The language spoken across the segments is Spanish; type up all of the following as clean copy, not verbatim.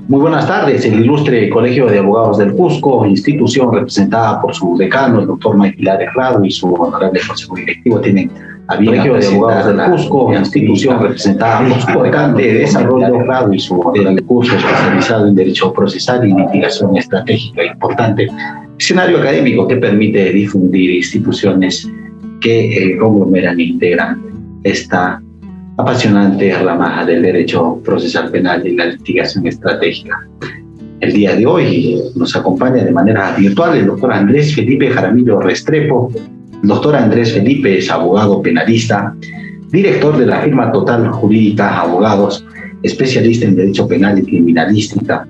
Muy buenas tardes. El ilustre Colegio de Abogados del Cusco, institución representada por su decano, el doctor Maipilar Herrado, y su honorable consejo directivo, tienen a bien Colegio de Abogados del Cusco, institución representada por su decano, de desarrollo Herrado, y su honorable curso especializado en Derecho Procesal y Litigación Estratégica importante, escenario académico que permite difundir instituciones que conglomeran e integran esta apasionante rama del derecho procesal penal y la litigación estratégica. El día de hoy nos acompaña de manera virtual el doctor Andrés Felipe Jaramillo Restrepo. El doctor Andrés Felipe es abogado penalista, director de la firma Total Jurídica Abogados, especialista en derecho penal y criminalística.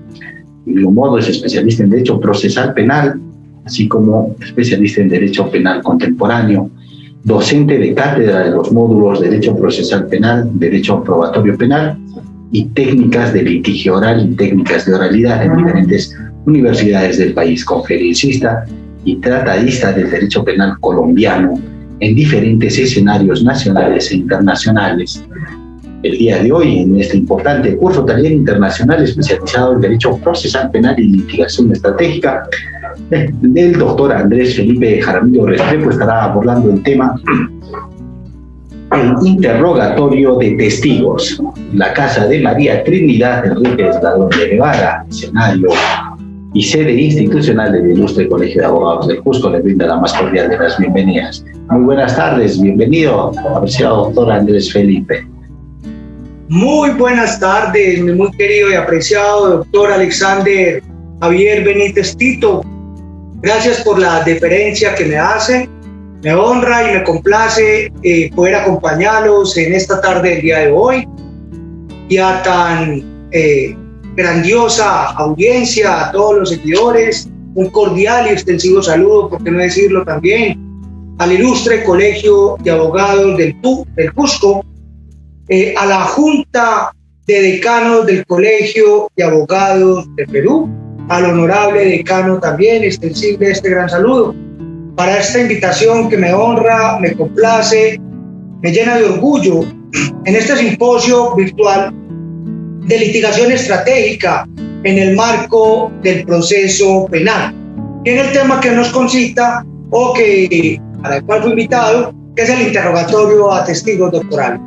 De igual modo es especialista en derecho procesal penal, así como especialista en derecho penal contemporáneo, docente de cátedra de los módulos Derecho Procesal Penal, Derecho Probatorio Penal y Técnicas de Litigio Oral y Técnicas de Oralidad en diferentes universidades del país, conferencista y tratadista del derecho penal colombiano en diferentes escenarios nacionales e internacionales. El día de hoy, en este importante curso taller internacional especializado en Derecho Procesal Penal y Litigación Estratégica, el doctor Andrés Felipe Jaramillo Restrepo estará abordando el tema el interrogatorio de testigos, la casa de María Trinidad Enríquez Ladrón de Guevara, escenario y sede institucional del ilustre Colegio de Abogados del Cusco. Le brinda la más cordial de las bienvenidas. Muy buenas tardes, bienvenido, apreciado doctor Andrés Felipe. Muy buenas tardes, mi muy querido y apreciado doctor Alexander Javier Benítez Tito. Gracias por la deferencia que me hace. Me honra y me complace poder acompañarlos en esta tarde del día de hoy y a tan grandiosa audiencia, a todos los seguidores, un cordial y extensivo saludo, por qué no decirlo también, al ilustre Colegio de Abogados del Cusco, a la Junta de Decanos del Colegio de Abogados de Perú, al honorable decano también, extensible este gran saludo para esta invitación que me honra, me complace, me llena de orgullo en este simposio virtual de litigación estratégica en el marco del proceso penal, que es el tema que nos concita o que para el cual fui invitado, que es el interrogatorio a testigos doctorales.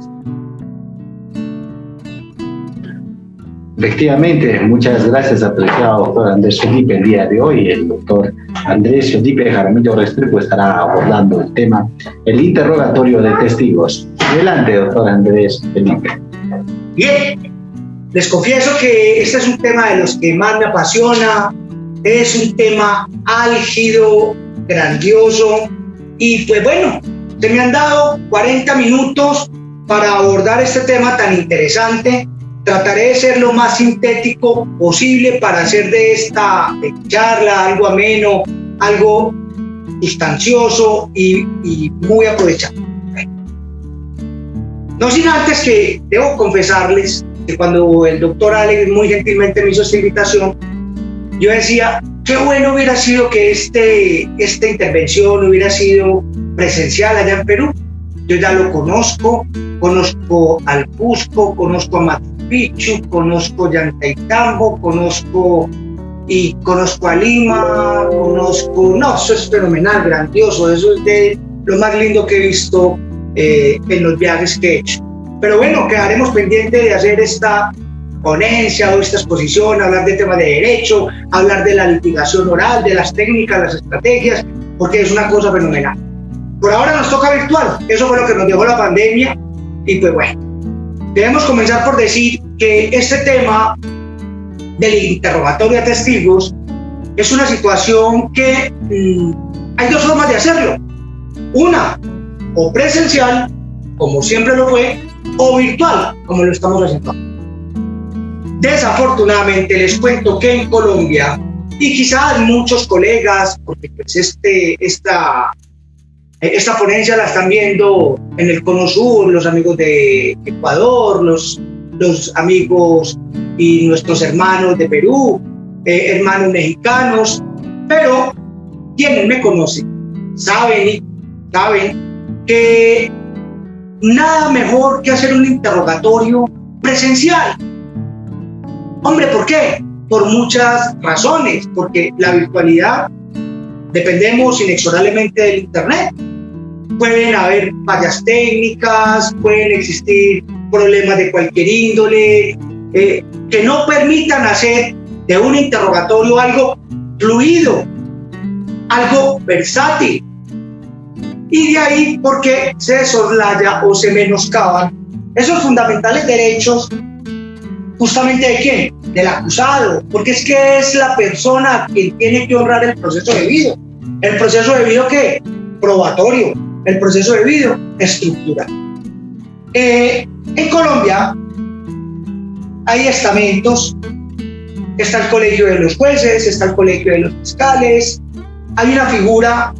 Efectivamente, muchas gracias, apreciado doctor Andrés Felipe. El día de hoy, el doctor Andrés Felipe Jaramillo Restrepo estará abordando el tema, el interrogatorio de testigos. Adelante, doctor Andrés Felipe. Bien, les confieso que este es un tema de los que más me apasiona, es un tema álgido, grandioso, y pues bueno, se me han dado 40 minutos para abordar este tema tan interesante. Trataré de ser lo más sintético posible para hacer de esta charla algo ameno, algo sustancioso y muy aprovechado. No sin antes que debo confesarles que cuando el doctor Alex muy gentilmente me hizo esta invitación, yo decía, qué bueno hubiera sido que esta intervención hubiera sido presencial allá en Perú. Yo ya lo conozco al Cusco, conozco a Machu Picchu, conozco Llantaytambo, conozco a Lima, no, eso es fenomenal, grandioso, eso es de lo más lindo que he visto en los viajes que he hecho. Pero bueno, quedaremos pendientes de hacer esta ponencia o esta exposición, hablar de temas de derecho, hablar de la litigación oral, de las técnicas, las estrategias, porque es una cosa fenomenal. Por ahora nos toca virtual, eso fue lo que nos dejó la pandemia, y pues bueno, debemos comenzar por decir que este tema del interrogatorio a testigos es una situación que hay dos formas de hacerlo. Una, o presencial, como siempre lo fue, o virtual, como lo estamos haciendo. Desafortunadamente les cuento que en Colombia, y quizás muchos colegas, porque pues esta ponencia la están viendo en el Cono Sur, los amigos de Ecuador, los amigos y nuestros hermanos de Perú, hermanos mexicanos, pero quienes me conocen saben que nada mejor que hacer un interrogatorio presencial. Hombre, ¿por qué? por muchas razones, porque la virtualidad dependemos inexorablemente del Internet. Pueden haber fallas técnicas, pueden existir problemas de cualquier índole, que no permitan hacer de un interrogatorio algo fluido, algo versátil. Y de ahí porque se soslaya o se menoscaban esos fundamentales derechos, justamente ¿de quién? Del acusado, porque es que es la persona quien tiene que honrar el proceso debido. ¿El proceso debido qué? Probatorio. El proceso debido, estructural. En Colombia hay estamentos, está el colegio de los jueces, está el colegio de los fiscales, hay una figura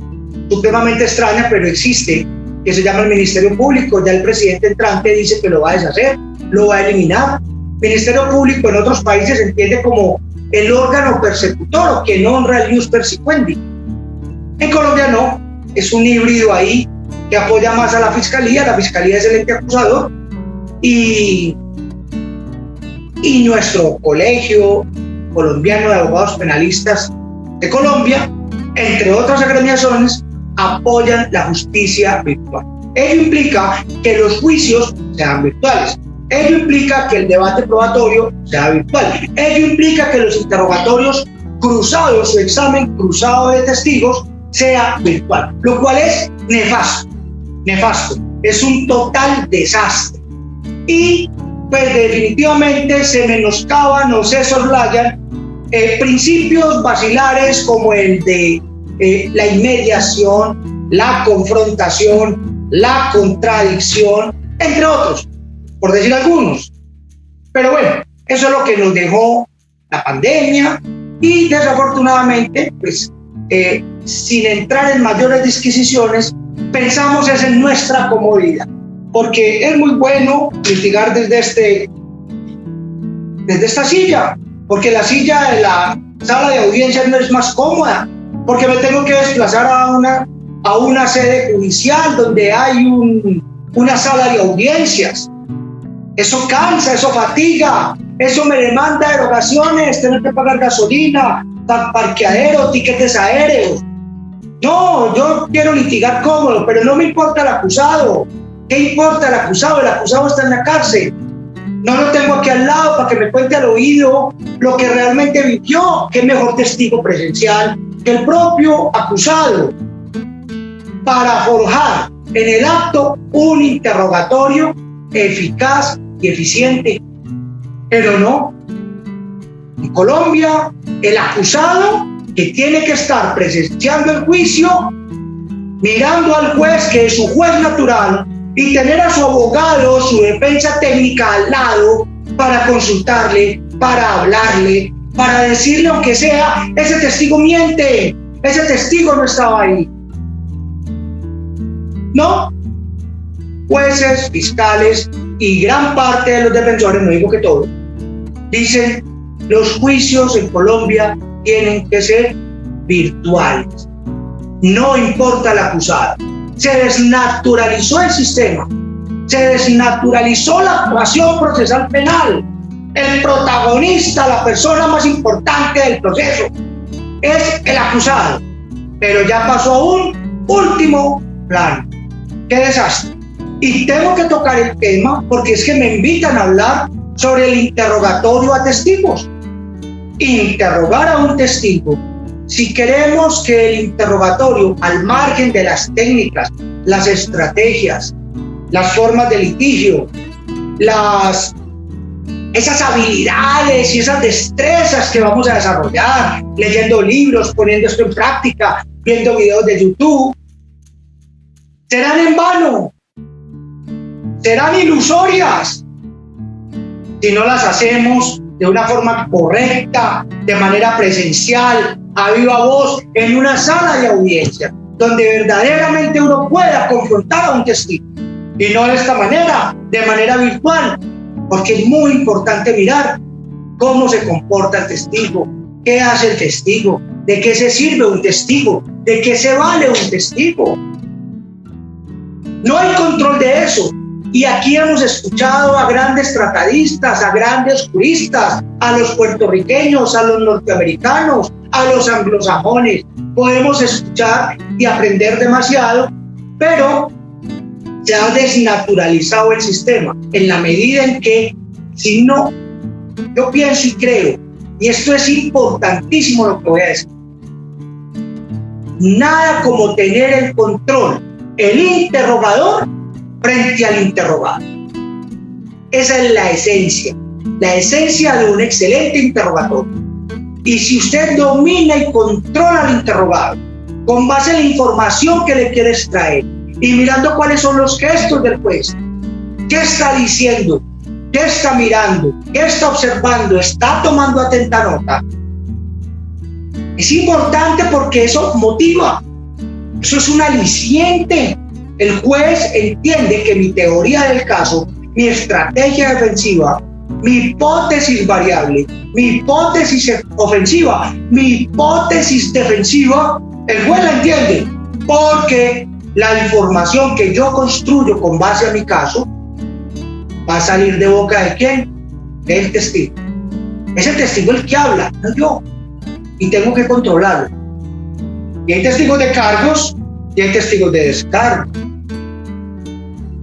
supremamente extraña, pero existe, que se llama el Ministerio Público. Ya el presidente entrante dice que lo va a deshacer, lo va a eliminar. Ministerio Público en otros países se entiende como el órgano persecutor o quien honra el ius persequendi. En Colombia no, es un híbrido ahí que apoya más a la fiscalía es el ente acusador, y nuestro colegio colombiano de abogados penalistas de Colombia, entre otras agremiaciones, apoyan la justicia virtual. Ello implica que los juicios sean virtuales, ello implica que el debate probatorio sea virtual, ello implica que los interrogatorios cruzados o examen cruzado de testigos sea virtual, lo cual es nefasto, es un total desastre. Y pues definitivamente se menoscaban o se soslayan principios basilares como el de la inmediación, la confrontación, la contradicción, entre otros, por decir algunos. Pero bueno, eso es lo que nos dejó la pandemia, y desafortunadamente, pues sin entrar en mayores disquisiciones, pensamos es en nuestra comodidad, porque es muy bueno litigar desde esta silla, porque la silla de la sala de audiencias no es más cómoda, porque me tengo que desplazar a una sede judicial donde hay una sala de audiencias. Eso cansa, eso fatiga, eso me demanda erogaciones, tener que pagar gasolina, parqueadero, tiquetes aéreos. No, yo quiero litigar cómodo, pero no me importa el acusado. ¿Qué importa el acusado? El acusado está en la cárcel. No lo tengo aquí al lado para que me cuente al oído lo que realmente vivió. ¿Qué mejor testigo presencial que el propio acusado para forjar en el acto un interrogatorio eficaz y eficiente? Pero no. En Colombia, el acusado, que tiene que estar presenciando el juicio, mirando al juez, que es su juez natural, y tener a su abogado, su defensa técnica al lado para consultarle, para hablarle, para decirle, aunque sea, ese testigo miente, ese testigo no estaba ahí. No, jueces, fiscales y gran parte de los defensores, no digo que todos, dicen los juicios en Colombia tienen que ser virtuales. No importa el acusado. Se desnaturalizó el sistema, se desnaturalizó la actuación procesal penal. El protagonista, la persona más importante del proceso, es el acusado, pero ya pasó a un último plano. ¡Qué desastre! Y tengo que tocar el tema porque es que me invitan a hablar sobre el interrogatorio a testigos. Interrogar a un testigo. Si queremos que el interrogatorio, al margen de las técnicas, las estrategias, las formas de litigio, esas habilidades y esas destrezas que vamos a desarrollar, leyendo libros, poniendo esto en práctica, viendo videos de YouTube, serán en vano, serán ilusorias si no las hacemos de una forma correcta, de manera presencial, a viva voz, en una sala de audiencia, donde verdaderamente uno pueda confrontar a un testigo, y no de esta manera, de manera virtual, porque es muy importante mirar cómo se comporta el testigo, qué hace el testigo, de qué se sirve un testigo, de qué se vale un testigo. No hay control de eso, Y aquí hemos escuchado a grandes tratadistas, a grandes juristas, a los puertorriqueños, a los norteamericanos, a los anglosajones. Podemos escuchar y aprender demasiado, pero se ha desnaturalizado el sistema en la medida en que, si no, yo pienso y creo, y esto es importantísimo lo que voy a decir, nada como tener el control, el interrogador frente al interrogado. Esa es la esencia de un excelente interrogatorio. Y si usted domina y controla al interrogado con base en la información que le quiere extraer y mirando cuáles son los gestos del juez, qué está diciendo, qué está mirando, qué está observando, está tomando atenta nota, es importante porque eso motiva, eso es un aliciente. El juez entiende que mi teoría del caso, mi estrategia defensiva, mi hipótesis variable, mi hipótesis ofensiva, mi hipótesis defensiva, el juez la entiende, porque la información que yo construyo con base a mi caso va a salir de boca de ¿quién? Del testigo. Es el testigo el que habla, no yo, y tengo que controlarlo. Y hay testigos de cargos y hay testigos de descargo.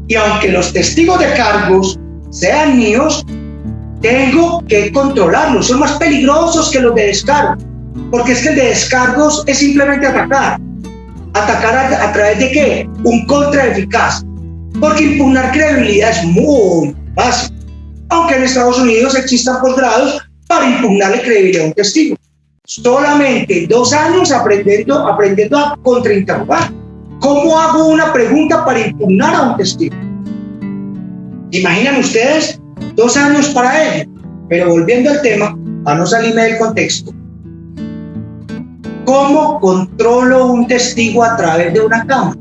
Y aunque los testigos de cargos sean míos, tengo que controlarlos. Son más peligrosos que los de descargo, porque es que el de descargos es simplemente atacar. ¿Atacar a través de qué? Un contra eficaz. Porque impugnar credibilidad es muy fácil, aunque en Estados Unidos existan posgrados para impugnarle credibilidad a un testigo. Solamente 2 años aprendiendo a contrainterrogar. ¿Cómo hago una pregunta para impugnar a un testigo? ¿Imaginan ustedes 2 años para ello? Pero volviendo al tema, para no salirme del contexto, ¿cómo controlo un testigo a través de una cámara?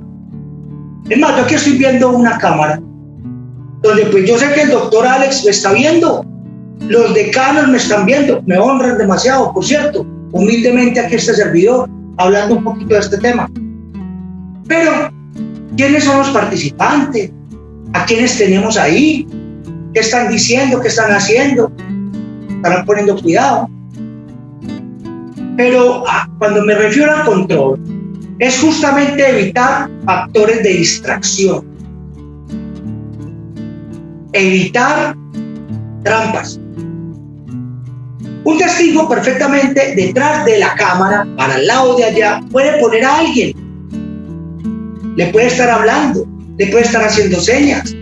Es más, yo aquí estoy viendo una cámara donde pues yo sé que el doctor Alex me está viendo, los decanos me están viendo, me honran demasiado, por cierto, humildemente aquí este servidor, hablando un poquito de este tema. Pero, ¿quiénes son los participantes? ¿A quiénes tenemos ahí? ¿Qué están diciendo? ¿Qué están haciendo? ¿Estarán poniendo cuidado? Pero cuando me refiero al control, es justamente evitar factores de distracción. Evitar trampas. Un testigo perfectamente detrás de la cámara, para el lado de allá, puede poner a alguien. Le puede estar hablando, le puede estar haciendo señas,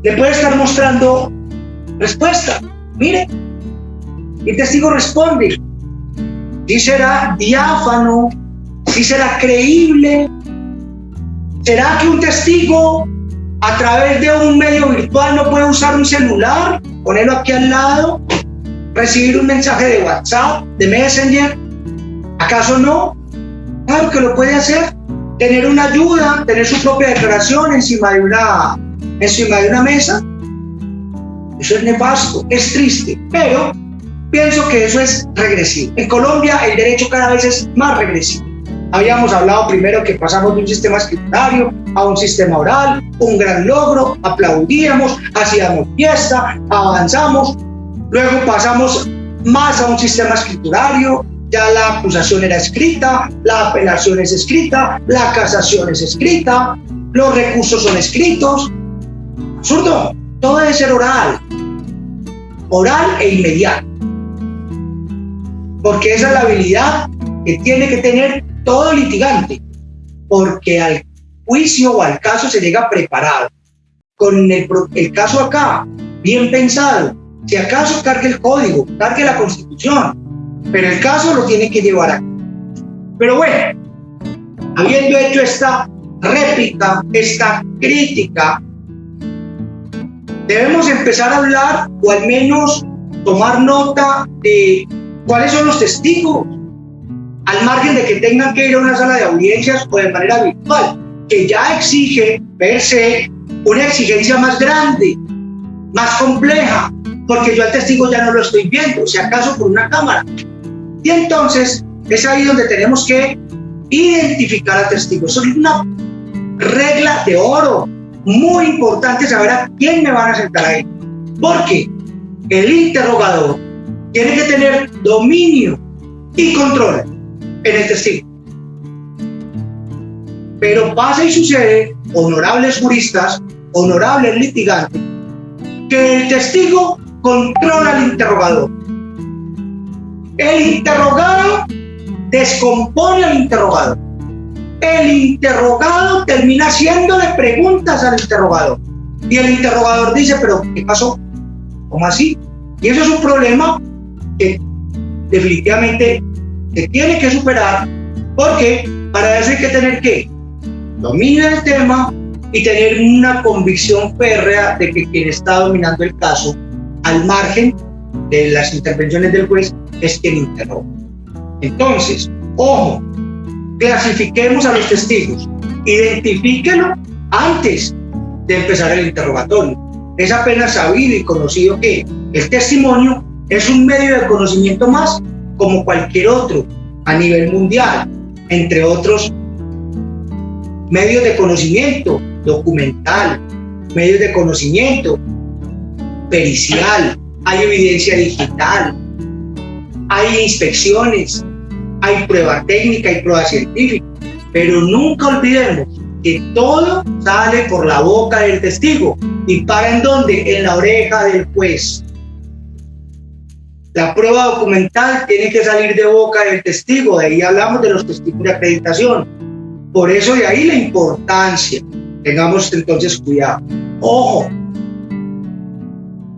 le puede estar mostrando respuesta. Mire, el testigo responde. Si será diáfano, si será creíble. ¿Será que un testigo a través de un medio virtual no puede usar un celular, ponerlo aquí al lado, recibir un mensaje de WhatsApp, de Messenger? ¿Acaso no? Claro que lo puede hacer. Tener una ayuda, tener su propia declaración encima de una mesa. Eso es nefasto, es triste, pero pienso que eso es regresivo. En Colombia el derecho cada vez es más regresivo. Habíamos hablado primero que pasamos de un sistema escriturario a un sistema oral, un gran logro, aplaudíamos, hacíamos fiesta, avanzamos, luego pasamos más a un sistema escriturario. Ya la acusación era escrita, la apelación es escrita, la casación es escrita, los recursos son escritos. Absurdo, todo debe ser oral e inmediato. Porque esa es la habilidad que tiene que tener todo litigante, porque al juicio o al caso se llega preparado, con el caso acá, bien pensado. Si acaso cargue el código, cargue la Constitución, pero el caso lo tiene que llevar aquí. Pero bueno, habiendo hecho esta réplica, esta crítica, debemos empezar a hablar, o al menos tomar nota de cuáles son los testigos, al margen de que tengan que ir a una sala de audiencias o de manera virtual, que ya exige per se una exigencia más grande, más compleja, porque yo al testigo ya no lo estoy viendo, si acaso por una cámara. Y entonces es ahí donde tenemos que identificar al testigo. Eso es una regla de oro muy importante saber a quién me van a sentar ahí, porque el interrogador tiene que tener dominio y control en el testigo. Pero pasa y sucede, honorables juristas, honorables litigantes, que el testigo controla al interrogador. El interrogado descompone al interrogado. El interrogado termina haciéndole preguntas al interrogador. Y el interrogador dice, ¿pero qué pasó? ¿Cómo así? Y eso es un problema que definitivamente se tiene que superar, porque para eso hay que tener que dominar el tema y tener una convicción férrea de que quien está dominando el caso, al margen de las intervenciones del juez, es quien interroga. Entonces, ojo, clasifiquemos a los testigos, identifíquenlo antes de empezar el interrogatorio. Es apenas sabido y conocido que el testimonio es un medio de conocimiento más, como cualquier otro, a nivel mundial, entre otros medios de conocimiento documental, medios de conocimiento pericial, hay evidencia digital, hay inspecciones, hay prueba técnica, hay prueba científica, pero nunca olvidemos que todo sale por la boca del testigo. ¿Y para en dónde? En la oreja del juez. La prueba documental tiene que salir de boca del testigo, de ahí hablamos de los testigos de acreditación. Por eso de ahí la importancia. Tengamos entonces cuidado. Ojo,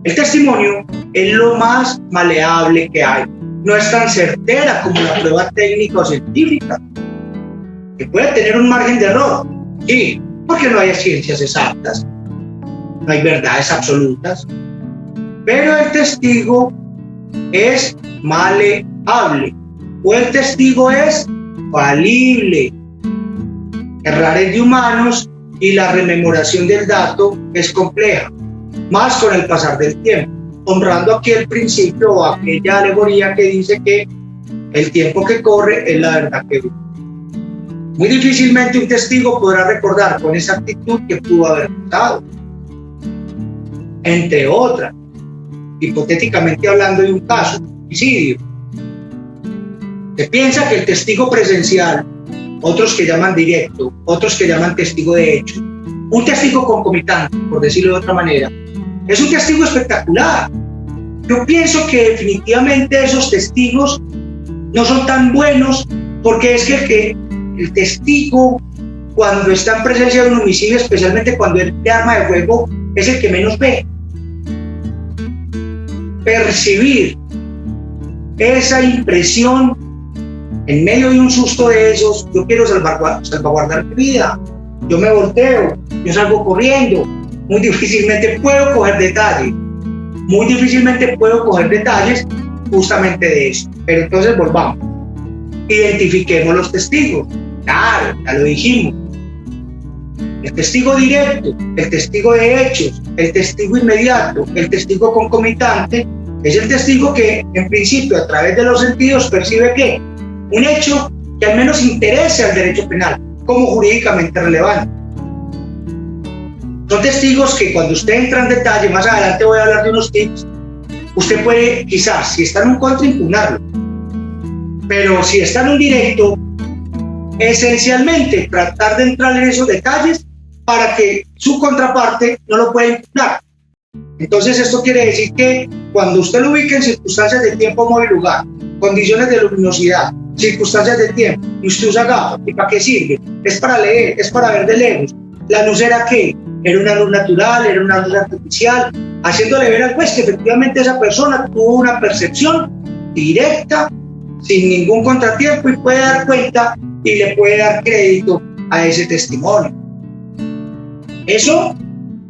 el testimonio es lo más maleable que hay. No es tan certera como la prueba técnica o científica, que puede tener un margen de error. Sí, porque no hay ciencias exactas, no hay verdades absolutas, pero el testigo es maleable, o el testigo es falible. Errar es de humanos y la rememoración del dato es compleja, más con el pasar del tiempo, honrando aquí el principio o aquella alegoría que dice que el tiempo que corre es la verdad que vive. Muy difícilmente un testigo podrá recordar con exactitud que pudo haber pasado. Entre otras, hipotéticamente hablando de un caso, homicidio, se piensa que el testigo presencial, otros que llaman directo, otros que llaman testigo de hecho, un testigo concomitante, por decirlo de otra manera, es un testigo espectacular. Yo pienso que definitivamente esos testigos no son tan buenos, porque es que el testigo, cuando está en presencia de un homicidio, especialmente cuando es de arma de fuego, es el que menos ve. Percibir esa impresión en medio de un susto de esos, yo quiero salvaguardar mi vida, yo me volteo, yo salgo corriendo, muy difícilmente puedo coger detalles, justamente de eso. Pero entonces volvamos, identifiquemos los testigos. Claro, ya lo dijimos, el testigo directo, el testigo de hechos, el testigo inmediato, el testigo concomitante, es el testigo que en principio a través de los sentidos percibe que un hecho que al menos interese al derecho penal como jurídicamente relevante. Son testigos que cuando usted entra en detalle, más adelante voy a hablar de unos tips, usted puede quizás, si está en un contra, impugnarlo, pero si está en un directo, esencialmente tratar de entrar en esos detalles para que su contraparte no lo pueda impugnar. Entonces esto quiere decir que cuando usted lo ubica en circunstancias de tiempo, modo y lugar, condiciones de luminosidad, circunstancias de tiempo, y usted usa gafas, ¿y para qué sirve? Es para leer, es para ver de lejos. ¿La luz era qué? Era una luz natural, era una luz artificial, haciéndole ver al juez que efectivamente esa persona tuvo una percepción directa, sin ningún contratiempo, y puede dar cuenta y le puede dar crédito a ese testimonio. Eso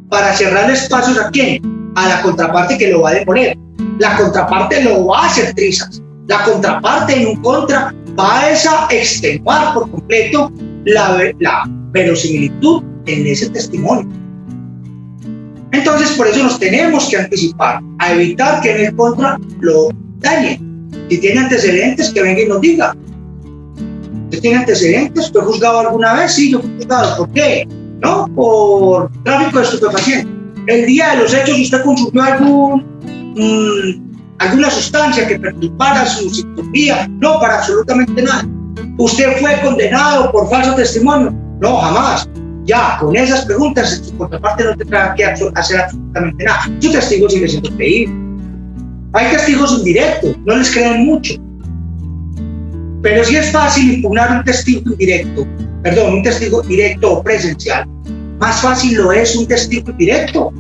para cerrar espacios ¿a quién? A la contraparte que lo va a deponer. La contraparte lo va a hacer trizas. La contraparte en un contra va a extenuar por completo la verosimilitud en ese testimonio. Entonces, por eso nos tenemos que anticipar a evitar que en el contra lo dañen. Si tiene antecedentes, que venga y nos diga. ¿Usted tiene antecedentes? ¿Fue juzgado alguna vez? Sí, yo fui juzgado. ¿Por qué? ¿no? Por tráfico de estupefacientes. El día de los hechos usted consumió alguna sustancia que perturbara su sintonía, no, para absolutamente nada. Usted fue condenado por falso testimonio, no, jamás. Ya, con esas preguntas, su contraparte no tendrá que hacer absolutamente nada. Su testigo sigue siendo creíble. Hay testigos indirectos, no les creen mucho. Pero sí es fácil impugnar un testigo directo o presencial. Más fácil lo es un testigo indirecto.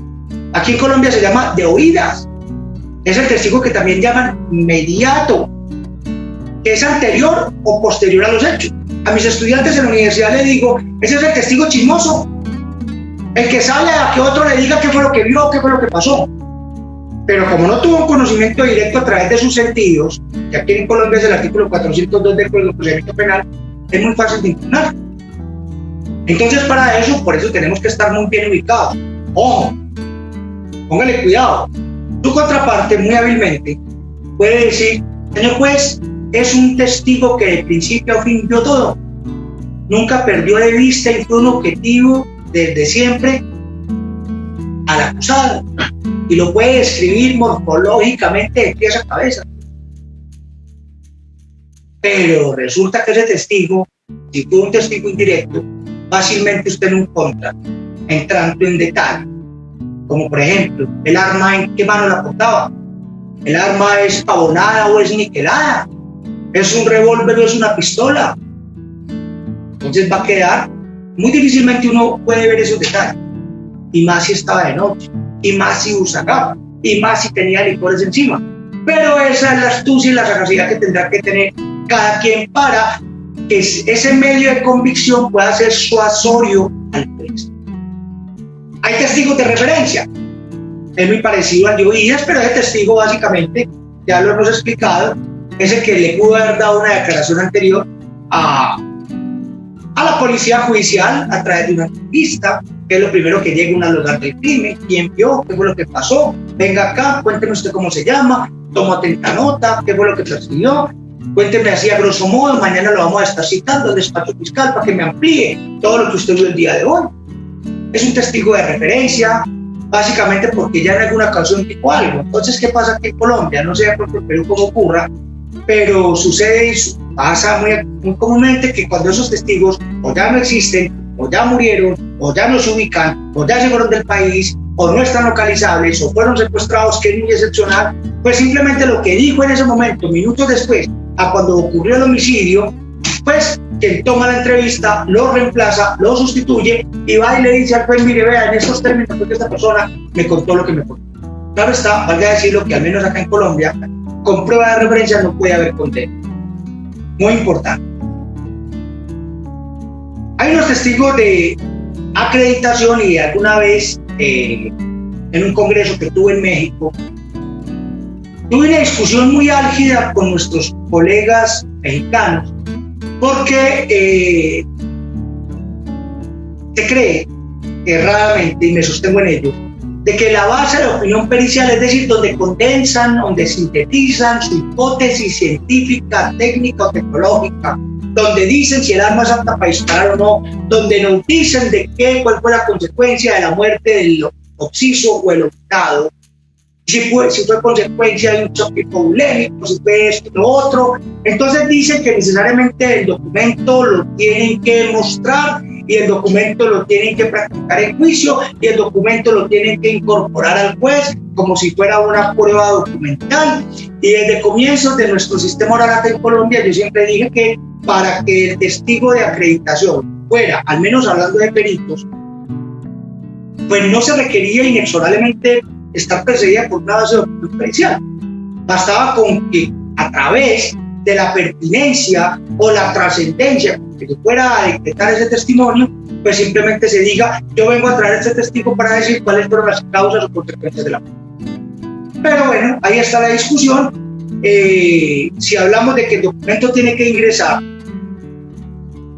Aquí en Colombia se llama de oídas. Es el testigo que también llaman inmediato, que es anterior o posterior a los hechos. A mis estudiantes en la universidad les digo, ese es el testigo chismoso, el que sale a que otro le diga qué fue lo que vio, qué fue lo que pasó. Pero como no tuvo un conocimiento directo a través de sus sentidos, que aquí en Colombia es el artículo 402 del Código de Procedimiento Penal, es muy fácil de impugnar. Entonces, para eso, por eso tenemos que estar muy bien ubicados. Ojo, póngale cuidado. Su contraparte, muy hábilmente, puede decir, señor juez, es un testigo que de principio a fin vio todo. Nunca perdió de vista y fue un objetivo desde siempre al acusado. Y lo puede describir morfológicamente de pies a cabeza. Pero resulta que ese testigo, si fue un testigo indirecto, fácilmente usted no encuentra entrando en detalle. Como por ejemplo, el arma en qué mano la portaba. El arma es pavonada o es niquelada. ¿Es un revólver o es una pistola? Entonces va a quedar, muy difícilmente uno puede ver esos detalles. Y más si estaba de noche, y más si usa gafas, y más si tenía licores encima. Pero esa es la astucia y la sagacidad que tendrá que tener cada quien para que ese medio de convicción pueda ser suasorio al juez. Hay testigos de referencia. Es muy parecido al de oídas, pero ese testigo básicamente, ya lo hemos explicado, es el que le pudo haber dado una declaración anterior a la policía judicial a través de una entrevista, que es lo primero que llega al lugar del crimen. ¿Quién vio? ¿Qué fue lo que pasó? Venga acá, cuénteme usted cómo se llama, toma atenta nota, qué fue lo que percibió, cuénteme así a grosso modo, mañana lo vamos a estar citando al despacho fiscal para que me amplíe todo lo que usted vio el día de hoy. Es un testigo de referencia, básicamente porque ya en alguna ocasión dijo algo. Entonces, ¿qué pasa aquí en Colombia? No sé por Perú cómo ocurra, pero sucede y pasa muy comúnmente que cuando esos testigos o ya no existen, o ya murieron, o ya no se ubican, o ya se fueron del país, o no están localizables, o fueron secuestrados, que es muy excepcional, pues simplemente lo que dijo en ese momento, minutos después, a cuando ocurrió el homicidio, pues quien toma la entrevista lo reemplaza, lo sustituye y va y le dice al juez, mire, vea, en estos términos porque esta persona me contó lo que me contó. Claro está, valga decirlo que al menos acá en Colombia, con prueba de referencia no puede haber condena. Muy importante. Hay unos testigos de acreditación y alguna vez en un congreso que tuve en México, tuve una discusión muy álgida con nuestros colegas mexicanos porque se cree erradamente, y me sostengo en ello, de que la base de la opinión pericial, es decir, donde condensan, donde sintetizan su hipótesis científica, técnica o tecnológica, donde dicen si el arma es apta para disparar o no, donde nos dicen cuál fue la consecuencia de la muerte del occiso o el optado, si fue consecuencia de un choque hipovolémico, si fue esto o lo otro. Entonces dicen que necesariamente el documento lo tienen que mostrar y el documento lo tienen que practicar en juicio y el documento lo tienen que incorporar al juez como si fuera una prueba documental. Y desde comienzos de nuestro sistema oral acá en Colombia yo siempre dije que para que el testigo de acreditación fuera, al menos hablando de peritos, pues no se requería inexorablemente estar precedida por una base de opinión pericial. Bastaba con que a través de la pertinencia o la trascendencia que se fuera a decretar ese testimonio, pues simplemente se diga, yo vengo a traer este testigo para decir cuáles fueron las causas o consecuencias de la muerte. Pero bueno, ahí está la discusión. Si hablamos de que el documento tiene que ingresar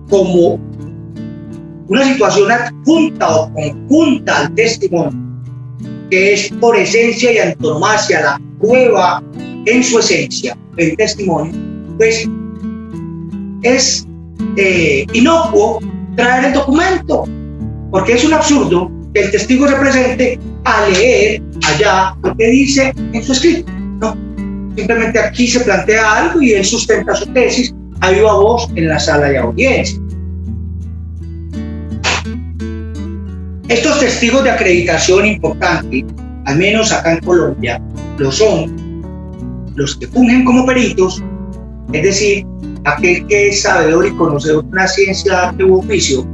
como una situación adjunta o conjunta al testimonio, que es por esencia y antonomasia la prueba en su esencia, el testimonio, pues es inocuo traer el documento. porque es un absurdo que el testigo se presente a leer allá lo que dice en su escrito. No, simplemente aquí se plantea algo y él sustenta su tesis a viva voz en la sala de audiencia. Estos testigos de acreditación importantes, al menos acá en Colombia, lo son los que fungen como peritos, es decir, aquel que es sabedor y conocedor de una ciencia de oficio,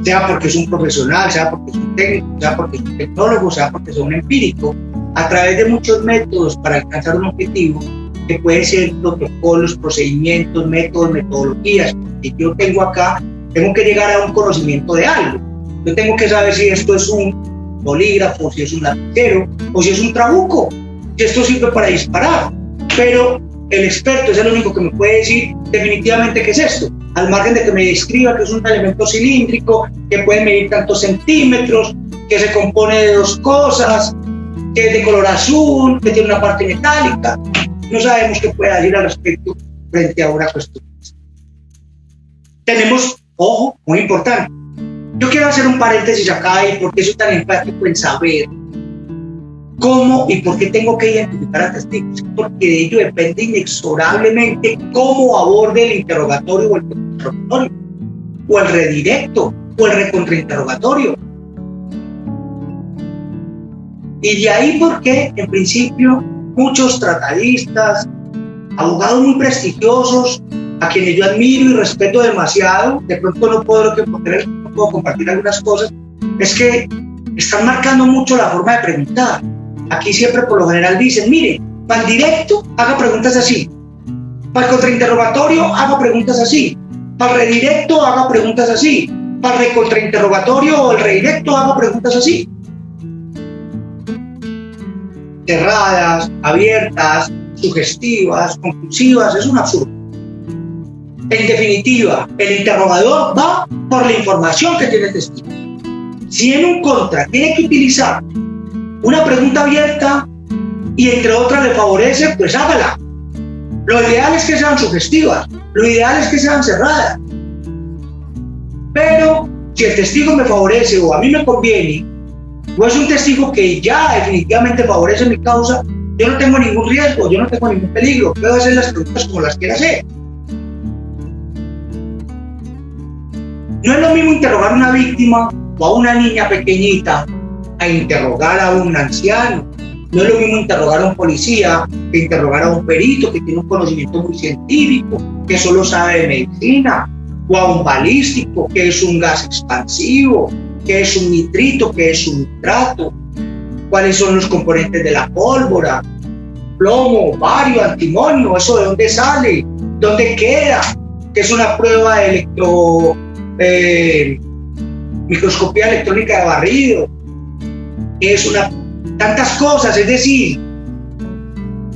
sea porque es un profesional, sea porque es un técnico, sea porque es un tecnólogo, sea porque es un empírico, a través de muchos métodos para alcanzar un objetivo, que pueden ser protocolos, procedimientos, métodos, metodologías. Y yo tengo que llegar a un conocimiento de algo. Yo tengo que saber si esto es un bolígrafo, si es un lapicero o si es un trabuco, si esto sirve para disparar. Pero el experto es el único que me puede decir definitivamente qué es esto, al margen de que me describa que es un elemento cilíndrico, que puede medir tantos centímetros, que se compone de dos cosas, que es de color azul, que tiene una parte metálica. No sabemos qué puede decir al respecto frente a una cuestión. Tenemos, ojo, muy importante. Yo quiero hacer un paréntesis acá y por qué soy tan enfático en saber cómo y por qué tengo que identificar a testigos, porque de ello depende inexorablemente cómo aborde el interrogatorio o el contrainterrogatorio, o el redirecto, o el recontrainterrogatorio. Y de ahí porque, en principio, muchos tratadistas, abogados muy prestigiosos, a quienes yo admiro y respeto demasiado, de pronto no puedo compartir algunas cosas, es que están marcando mucho la forma de preguntar. Aquí siempre por lo general dicen, mire, para el directo haga preguntas así, para el contrainterrogatorio haga preguntas así, para el redirecto haga preguntas así, para el contrainterrogatorio o el redirecto haga preguntas así. Cerradas, abiertas, sugestivas, conclusivas, es un absurdo. En definitiva, el interrogador va por la información que tiene el testigo. Si en un contra tiene que utilizar una pregunta abierta y entre otras le favorece, pues hágala. Lo ideal es que sean sugestivas, lo ideal es que sean cerradas. Pero si el testigo me favorece o a mí me conviene, o es un testigo que ya definitivamente favorece mi causa, yo no tengo ningún riesgo, yo no tengo ningún peligro, puedo hacer las preguntas como las quiera hacer. No es lo mismo interrogar a una víctima o a una niña pequeñita a interrogar a un anciano. No es lo mismo interrogar a un policía que interrogar a un perito que tiene un conocimiento muy científico, que solo sabe de medicina, o a un balístico, que es un gas expansivo, que es un nitrito, que es un nitrato, cuáles son los componentes de la pólvora, plomo, bario, antimonio, eso de dónde sale, dónde queda, que es una prueba de microscopía electrónica de barrido, es tantas cosas, es decir,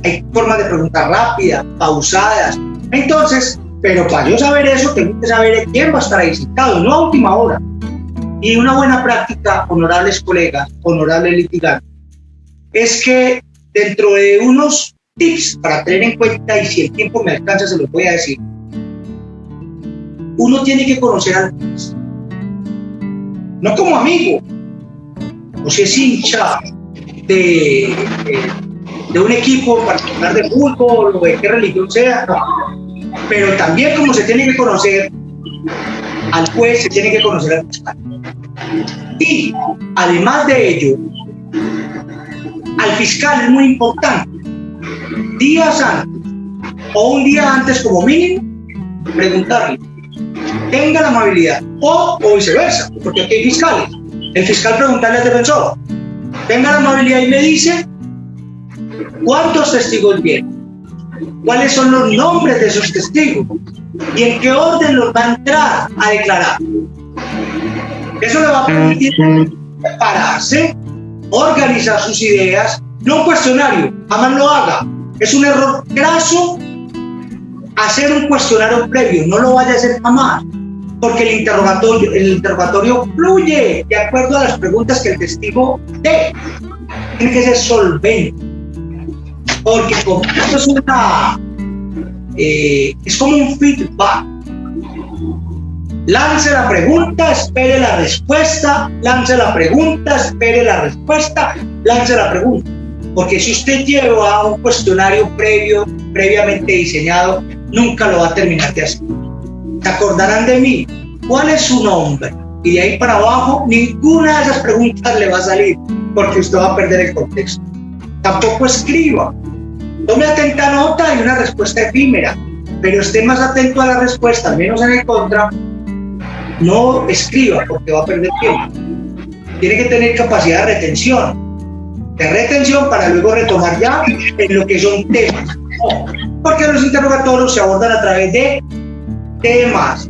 hay formas de preguntar rápidas, pausadas. Entonces, pero para yo saber eso, tengo que saber quién va a estar ahí citado, no a última hora. Y una buena práctica, honorables colegas, honorables litigantes, es que dentro de unos tips para tener en cuenta, y si el tiempo me alcanza se los voy a decir, uno tiene que conocer al juez, no como amigo, o si es hincha de un equipo particular de fútbol o de qué religión sea, no. Pero también como se tiene que conocer al juez, se tiene que conocer al fiscal. Y además de ello, al fiscal es muy importante, días antes o un día antes como mínimo, preguntarle, tenga la amabilidad, o viceversa, porque aquí hay fiscales. El fiscal preguntarle al defensor, tenga la amabilidad y me dice cuántos testigos vienen, cuáles son los nombres de esos testigos y en qué orden los va a entrar a declarar. Eso le va a permitir prepararse, organizar sus ideas, no un cuestionario, jamás lo haga. Es un error graso hacer un cuestionario previo, no lo vaya a hacer jamás, porque el interrogatorio fluye de acuerdo a las preguntas que el testigo dé. Tiene que ser solvente, porque como esto es como un feedback. Lance la pregunta, espere la respuesta, lance la pregunta, espere la respuesta, lance la pregunta. Porque si usted lleva un cuestionario previamente diseñado, nunca lo va a terminar de hacer. ¿Se acordarán de mí? ¿Cuál es su nombre? Y de ahí para abajo, ninguna de esas preguntas le va a salir, porque usted va a perder el contexto. Tampoco escriba. Tome atenta nota y una respuesta efímera, pero esté más atento a la respuesta, al menos en el contra. No escriba porque va a perder tiempo. Tiene que tener capacidad de retención para luego retomar ya en lo que son temas. Porque los interrogatorios se abordan a través de temas,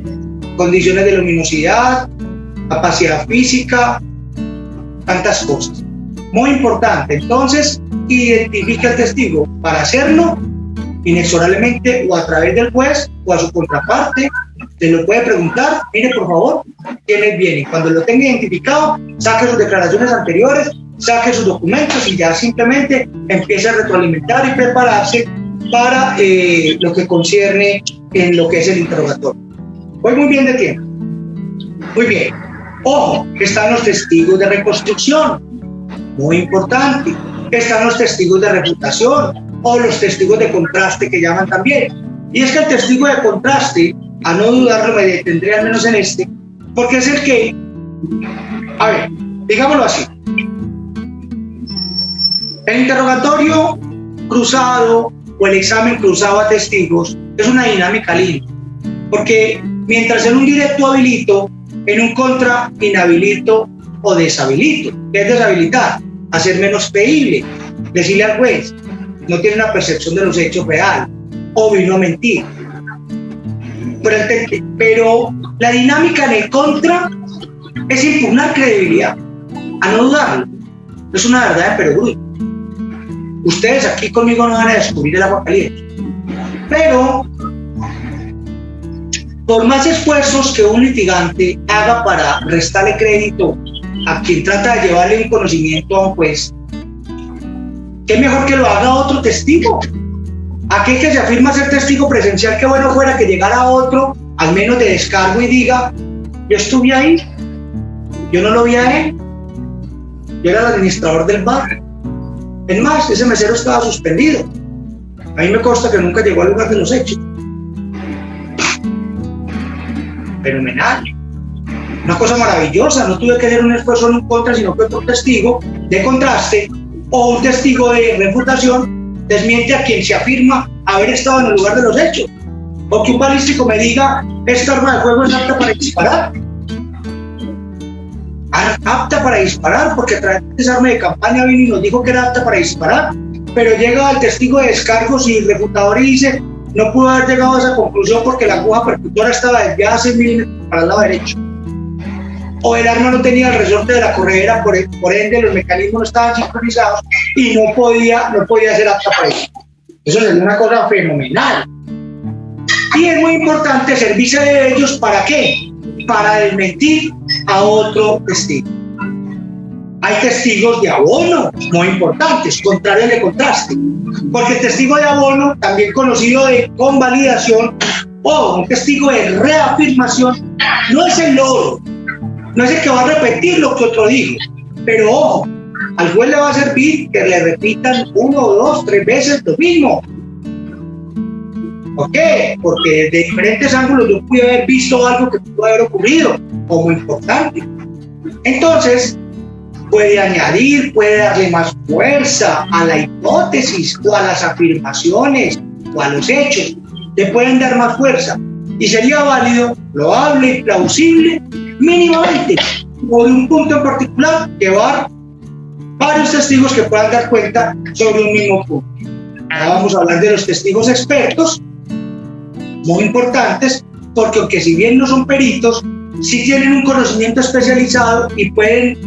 condiciones de luminosidad, capacidad física, tantas cosas. Muy importante. Entonces, identifica al testigo para hacerlo inexorablemente o a través del juez o a su contraparte. Se lo puede preguntar, mire por favor, quiénes vienen. Cuando lo tenga identificado, saque sus declaraciones anteriores, saque sus documentos y ya simplemente empiece a retroalimentar y prepararse para lo que concierne en lo que es el interrogatorio. Voy muy bien de tiempo. Muy bien. Ojo, están los testigos de reconstrucción. Muy importante. Están los testigos de refutación o los testigos de contraste que llaman también. Y es que el testigo de contraste, a no dudarlo, me detendré al menos en este, porque es el que, a ver, digámoslo así, el interrogatorio cruzado o el examen cruzado a testigos es una dinámica linda, porque mientras en un directo habilito, en un contra inhabilito o deshabilito. ¿Qué es deshabilitar? Hacer menos creíble, decirle al juez, no tiene una percepción de los hechos real, o vino a mentir. Pero la dinámica en el contra es impugnar credibilidad, a no dudarlo. Es una verdad de perogrullo. Ustedes aquí conmigo no van a descubrir el agua caliente. Pero, por más esfuerzos que un litigante haga para restarle crédito a quien trata de llevarle un conocimiento a un juez, ¿qué mejor que lo haga otro testigo? Aquel que se afirma ser testigo presencial, qué bueno fuera que llegara otro, al menos de descargo, y diga, yo estuve ahí, yo no lo vi a él, yo era el administrador del bar. Es más, ese mesero estaba suspendido. A mí me consta que nunca llegó al lugar de los hechos. Fenomenal. Una cosa maravillosa, no tuve que hacer un esfuerzo en un contra, sino que otro testigo de contraste o un testigo de refutación desmiente a quien se afirma haber estado en el lugar de los hechos. O que un balístico me diga, esta arma de fuego es apta para disparar. Apta para disparar, porque a través de esa arma de campaña vino y nos dijo que era apta para disparar, pero llega el testigo de descargos y el refutador y dice, no pudo haber llegado a esa conclusión porque la aguja percutora estaba desviada 6 milímetros para el lado derecho. O el arma no tenía el resorte de la corredera, por ende los mecanismos no estaban sincronizados y no podía ser apta para eso. Eso es una cosa fenomenal. Y es muy importante servirse de ellos, ¿para qué? Para desmentir a otro testigo. Hay testigos de abono muy importantes, contrarios de contraste, porque el testigo de abono, también conocido de convalidación, o un testigo de reafirmación, no es el loro, no es el que va a repetir lo que otro dijo, pero ojo, al juez le va a servir que le repitan 1, 2, 3 veces lo mismo. ¿Por qué? Porque desde diferentes ángulos yo pude haber visto algo que pudo haber ocurrido como importante. Entonces, puede añadir, puede darle más fuerza a la hipótesis o a las afirmaciones o a los hechos. Le pueden dar más fuerza y sería válido, probable y plausible mínimamente por un punto en particular llevar varios testigos que puedan dar cuenta sobre un mismo punto. Ahora vamos a hablar de los testigos expertos, muy importantes, porque aunque si bien no son peritos, sí tienen un conocimiento especializado y pueden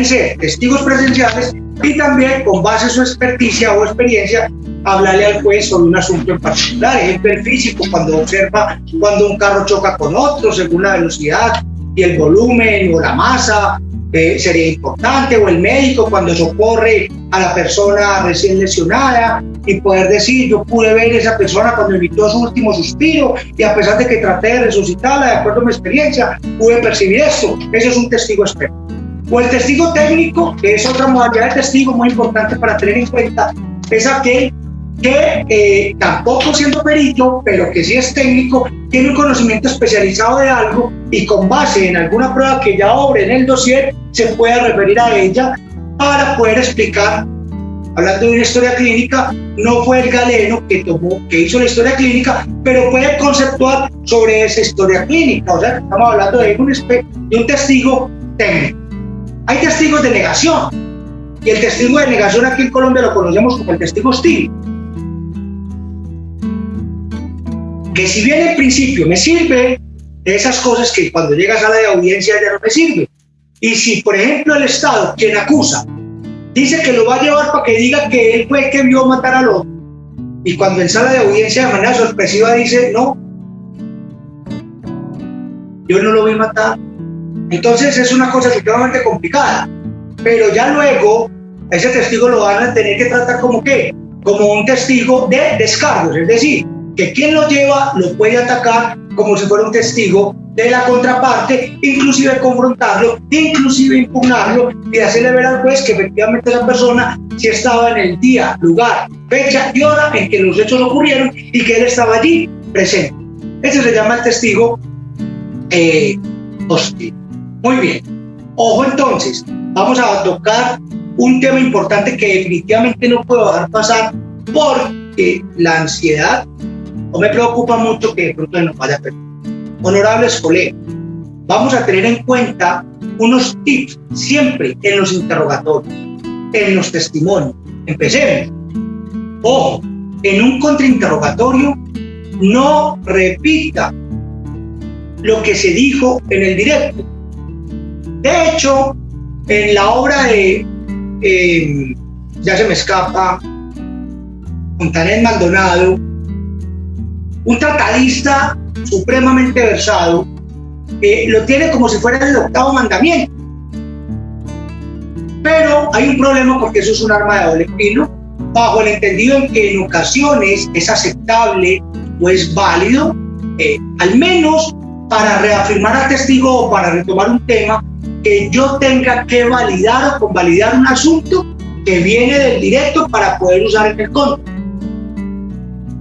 ser testigos presenciales y también con base en su experticia o experiencia hablarle al juez sobre un asunto en particular. Ejemplo, el físico, cuando observa cuando un carro choca con otro según la velocidad y el volumen o la masa sería importante, o el médico cuando socorre a la persona recién lesionada y poder decir, yo pude ver a esa persona cuando emitió su último suspiro y a pesar de que traté de resucitarla, de acuerdo a mi experiencia, pude percibir esto. Ese es un testigo experto. O el testigo técnico, que es otra modalidad de testigo muy importante para tener en cuenta, es aquel que tampoco siendo perito, pero que sí es técnico, tiene un conocimiento especializado de algo y con base en alguna prueba que ya obre en el dossier, se puede referir a ella para poder explicar, hablando de una historia clínica, no fue el galeno que hizo la historia clínica, pero puede conceptuar sobre esa historia clínica, o sea, estamos hablando de un testigo técnico. Hay testigos de negación, y el testigo de negación aquí en Colombia lo conocemos como el testigo hostil. Que si bien en principio me sirve de esas cosas que cuando llega a sala de audiencia ya no me sirve. Y si, por ejemplo, el Estado, quien acusa, dice que lo va a llevar para que diga que él fue el que vio matar al otro, y cuando en sala de audiencia de manera sorpresiva dice, no, yo no lo vi matar, entonces es una cosa extremadamente complicada. Pero ya luego, ese testigo lo van a tener que tratar como ¿qué? Como un testigo de descargos, es decir, que quien lo lleva lo puede atacar como si fuera un testigo de la contraparte, inclusive confrontarlo, inclusive impugnarlo y hacerle ver al juez que efectivamente esa persona sí estaba en el día, lugar, fecha y hora en que los hechos ocurrieron y que él estaba allí presente. Ese se llama el testigo hostil. Muy bien. Ojo entonces, vamos a tocar un tema importante que definitivamente no puedo dejar pasar porque la ansiedad no me preocupa mucho que de pronto nos vaya a perder. Honorables colegas, vamos a tener en cuenta unos tips siempre en los interrogatorios, en los testimonios. Empecemos. Ojo, en un contrainterrogatorio no repita lo que se dijo en el directo. De hecho, en la obra de, ya se me escapa, Montaner Maldonado, un tratadista supremamente versado, lo tiene como si fuera el octavo mandamiento. Pero hay un problema porque eso es un arma de doble filo, bajo el entendido en que en ocasiones es aceptable o es válido, al menos para reafirmar al testigo o para retomar un tema, que yo tenga que validar o convalidar un asunto que viene del directo para poder usar en el contra.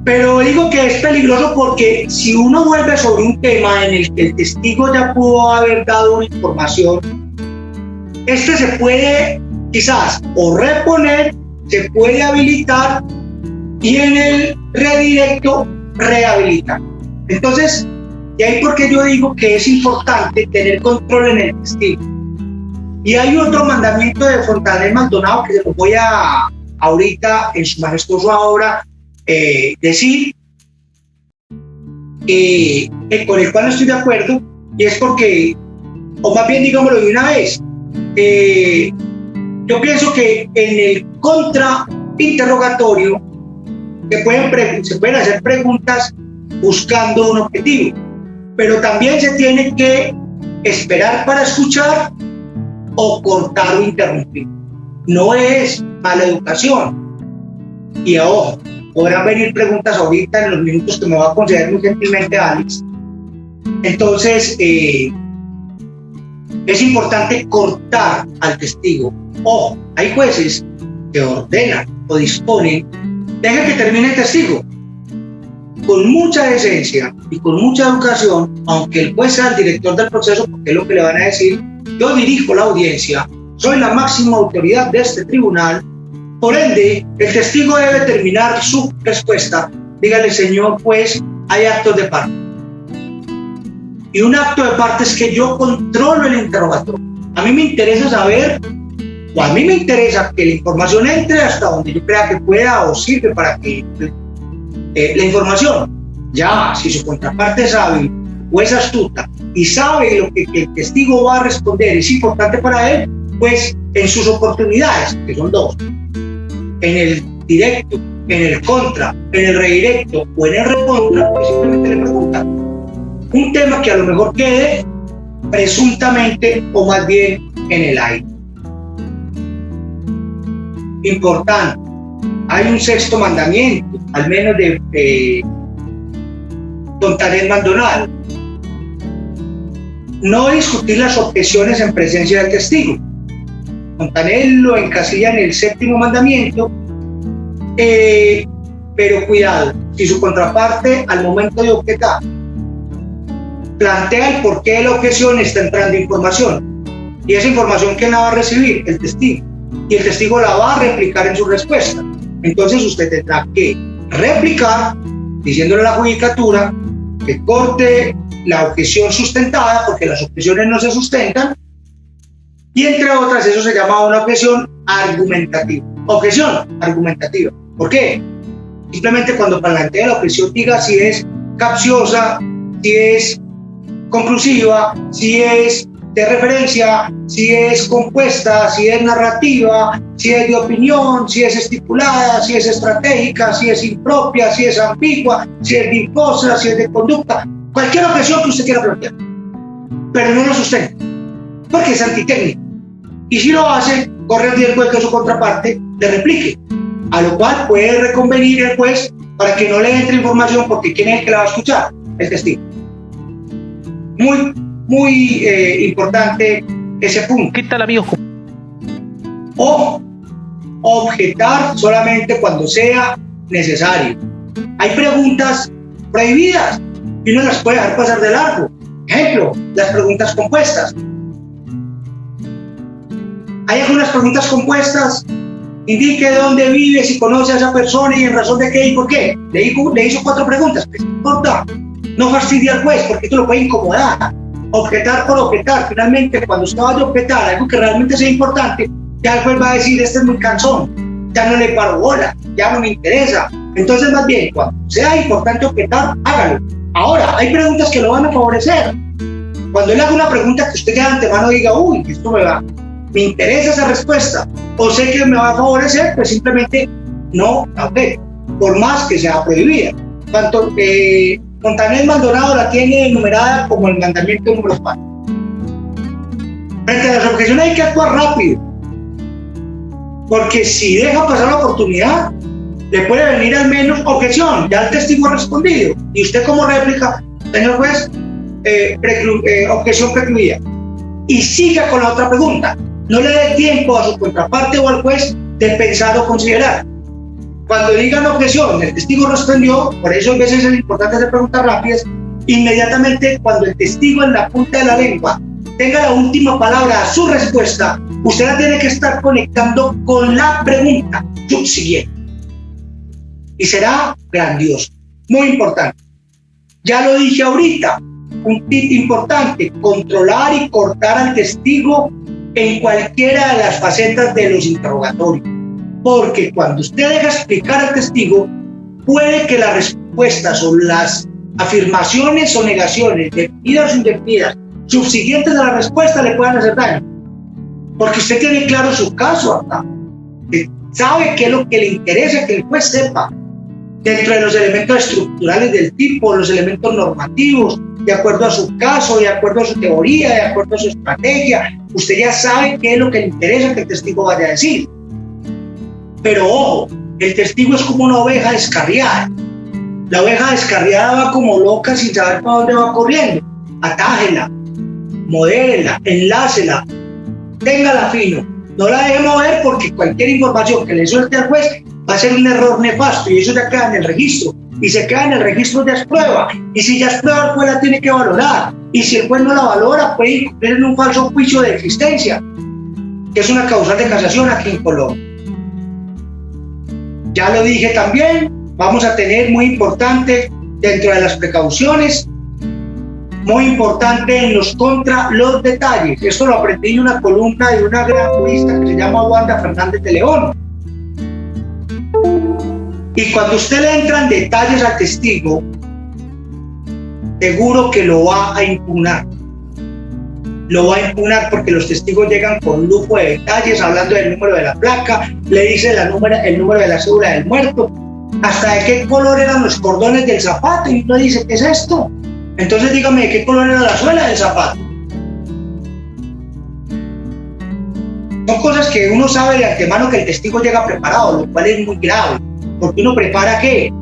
Pero digo que es peligroso porque si uno vuelve sobre un tema en el que el testigo ya pudo haber dado una información, este se puede quizás o reponer, se puede habilitar y en el redirecto rehabilitar. Entonces, y ahí porque yo digo que es importante tener control en el testigo. Y hay otro mandamiento de Fontanet Maldonado que se lo voy a ahorita en su majestuosa obra decir, con el cual no estoy de acuerdo, y es porque, o más bien digámoslo de una vez, yo pienso que en el contrainterrogatorio se pueden hacer preguntas buscando un objetivo, pero también se tiene que esperar para escuchar o cortar o interrumpir. No es mala educación. Y ojo, podrán venir preguntas ahorita en los minutos que me va a conceder muy gentilmente Alex. Entonces, es importante cortar al testigo. Ojo, hay jueces que ordenan o disponen, dejen que termine el testigo. Con mucha decencia y con mucha educación, aunque el juez sea el director del proceso, porque es lo que le van a decir, yo dirijo la audiencia, soy la máxima autoridad de este tribunal, por ende, el testigo debe terminar su respuesta. Dígale, señor juez, hay actos de parte. Y un acto de parte es que yo controlo el interrogatorio. A mí me interesa saber, o a mí me interesa que la información entre hasta donde yo crea que pueda o sirve para que la información. Ya, si su contraparte es hábil o es astuta y sabe lo que el testigo va a responder, es importante para él, pues en sus oportunidades, que son dos, en el directo, en el contra, en el redirecto o en el recontra, pues simplemente le pregunta un tema que a lo mejor quede presuntamente o más bien en el aire. Importante, hay un sexto mandamiento, al menos de Fontanet Maldonado: no discutir las objeciones en presencia del testigo. Fontanet lo encasilla en el séptimo mandamiento, pero cuidado, si su contraparte al momento de objetar plantea el porqué de la objeción, está entrando información, y esa información, ¿quién la va a recibir? El testigo, y el testigo la va a replicar en su respuesta. Entonces usted tendrá que replicar diciéndole a la judicatura que corte la objeción sustentada, porque las objeciones no se sustentan, y entre otras eso se llama una objeción argumentativa. Objeción argumentativa. ¿Por qué? Simplemente cuando plantea la objeción diga si es capciosa, si es conclusiva, si es de referencia, si es compuesta, si es narrativa, si es de opinión, si es estipulada, si es estratégica, si es impropia, si es ambigua, si es difusa, si es de conducta. Cualquier objeción que usted quiera plantear, pero no lo sustenta, porque es antitécnico. Y si lo hace, corre el riesgo de que su contraparte le replique, a lo cual puede reconvenir el juez para que no le entre información, porque ¿quién es el que la va a escuchar? El testigo. Muy importante ese punto. ¿Qué tal, amigos? O objetar solamente cuando sea necesario. Hay preguntas prohibidas y uno las puede dejar pasar de largo. Ejemplo, las preguntas compuestas. Hay algunas preguntas compuestas: indique dónde vive, si conoce a esa persona y en razón de qué y por qué. Le hizo 4 preguntas. Pues no importa, no fastidia al juez, porque esto lo puede incomodar. Objetar por objetar. Finalmente, cuando usted vaya a objetar algo que realmente sea importante, ya el juez va a decir: este es muy cansón, ya no le paro bola, ya no me interesa. Entonces, más bien, cuando sea importante objetar, hágalo. Ahora, hay preguntas que lo van a favorecer. Cuando él haga una pregunta que usted ya de antemano diga: uy, esto me interesa esa respuesta, o sé que me va a favorecer, pues simplemente no la objeto, por más que sea prohibida. Tanto Fontanet Maldonado la tiene enumerada como el mandamiento número 4. Frente a las objeciones hay que actuar rápido, porque si deja pasar la oportunidad, le puede venir al menos objeción, ya el testigo ha respondido, y usted como réplica: señor juez, objeción precluida, y siga con la otra pregunta. No le dé tiempo a su contraparte o al juez de pensar o considerar. Cuando digan objeción, el testigo respondió, por eso a veces es importante hacer preguntas rápidas. Inmediatamente, cuando el testigo en la punta de la lengua tenga la última palabra a su respuesta, usted la tiene que estar conectando con la pregunta subsiguiente. Y será grandioso, muy importante. Ya lo dije ahorita, un tip importante: controlar y cortar al testigo en cualquiera de las facetas de los interrogatorios. Porque cuando usted deja explicar al testigo, puede que las respuestas o las afirmaciones o negaciones, definidas o indefinidas, subsiguientes a la respuesta, le puedan hacer daño. Porque usted tiene claro su caso acá. Sabe qué es lo que le interesa que el juez sepa. Dentro de los elementos estructurales del tipo, los elementos normativos, de acuerdo a su caso, de acuerdo a su teoría, de acuerdo a su estrategia, usted ya sabe qué es lo que le interesa que el testigo vaya a decir. Pero ojo, el testigo es como una oveja descarriada. La oveja descarriada va como loca sin saber para dónde va corriendo. Atájela, modérela, enlácela, téngala fino. No la deje mover, porque cualquier información que le suelte al juez va a ser un error nefasto, y eso ya queda en el registro. Y se queda en el registro de prueba. Y si ya es prueba, el juez la tiene que valorar. Y si el juez no la valora, puede incurrir en un falso juicio de existencia, que es una causal de casación aquí en Colombia. Ya lo dije también, vamos a tener muy importante dentro de las precauciones, muy importante en los detalles. Esto lo aprendí en una columna de una gran jurista que se llama Wanda Fernández de León. Y cuando usted le entran detalles al testigo, seguro que lo va a impugnar. Lo va a impugnar porque los testigos llegan con lujo de detalles, hablando del número de la placa, le dice el número de la cédula del muerto, hasta de qué color eran los cordones del zapato, y uno dice: ¿qué es esto? Entonces dígame, ¿de qué color era la suela del zapato? Son cosas que uno sabe de antemano que el testigo llega preparado, lo cual es muy grave, porque uno prepara ¿qué?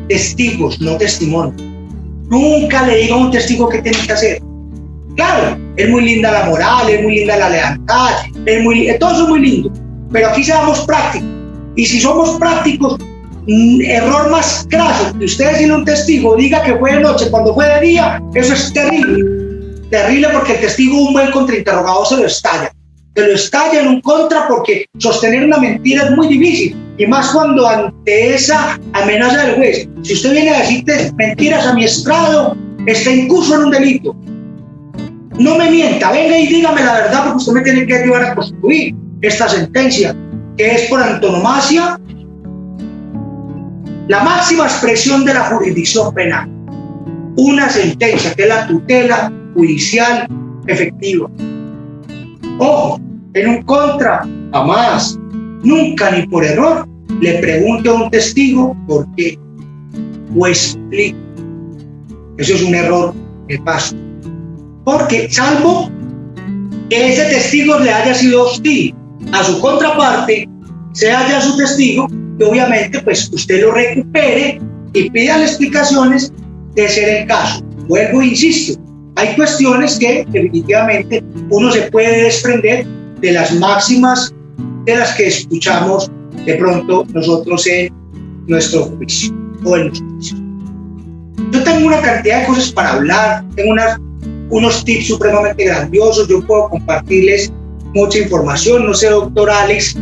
Testigos, no testimonios. Nunca le diga a un testigo qué tiene que hacer. Claro, es muy linda la moral, es muy linda la lealtad, todo eso es muy lindo, pero aquí seamos prácticos. Y si somos prácticos, error más craso, que usted decirle a un testigo, diga que fue de noche cuando fue de día, eso es terrible. Terrible, porque el testigo, un buen contrainterrogado, se lo estalla en un contra, porque sostener una mentira es muy difícil, y más cuando ante esa amenaza del juez, si usted viene a decirte mentiras a mi estrado, está incurso en un delito. No me mienta, venga y dígame la verdad, porque usted me tiene que ayudar a construir esta sentencia, que es por antonomasia la máxima expresión de la jurisdicción penal. Una sentencia que es la tutela judicial efectiva. Ojo, en un contra, jamás, nunca ni por error, le pregunte a un testigo por qué o explique. Eso es un error de paso. Porque salvo que ese testigo le haya sido hostil a su contraparte, sea ya su testigo, y obviamente pues usted lo recupere y pida las explicaciones de ser el caso. Vuelvo e insisto, hay cuestiones que definitivamente uno se puede desprender de las máximas de las que escuchamos de pronto nosotros en nuestro juicio o en los juicios. Yo tengo una cantidad de cosas para hablar, tengo unos tips supremamente grandiosos, yo puedo compartirles mucha información, no sé, doctor Alex,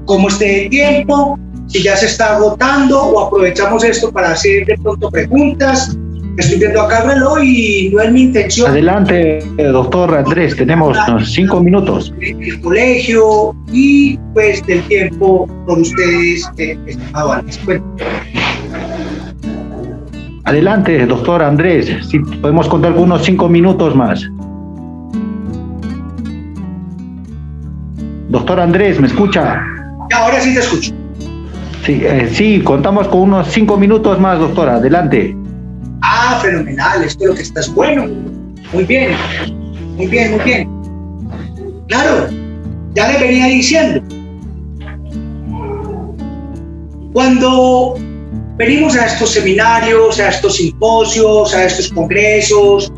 cómo esté de tiempo, si ya se está agotando o aprovechamos esto para hacer de pronto preguntas. Estoy viendo acá el reloj y no es mi intención. Adelante, doctor Andrés, tenemos 5 minutos. El colegio y pues del tiempo por ustedes, estimado Alex. Bueno. Adelante, doctor Andrés, si podemos contar con unos 5 minutos más. Doctor Andrés, ¿me escucha? Ahora sí te escucho. Sí, contamos con unos 5 minutos más, doctora, adelante. Ah, fenomenal, esto es lo que estás bueno. Muy bien, muy bien, muy bien. Claro, ya le venía diciendo. Cuando venimos a estos seminarios, a estos simposios, a estos congresos,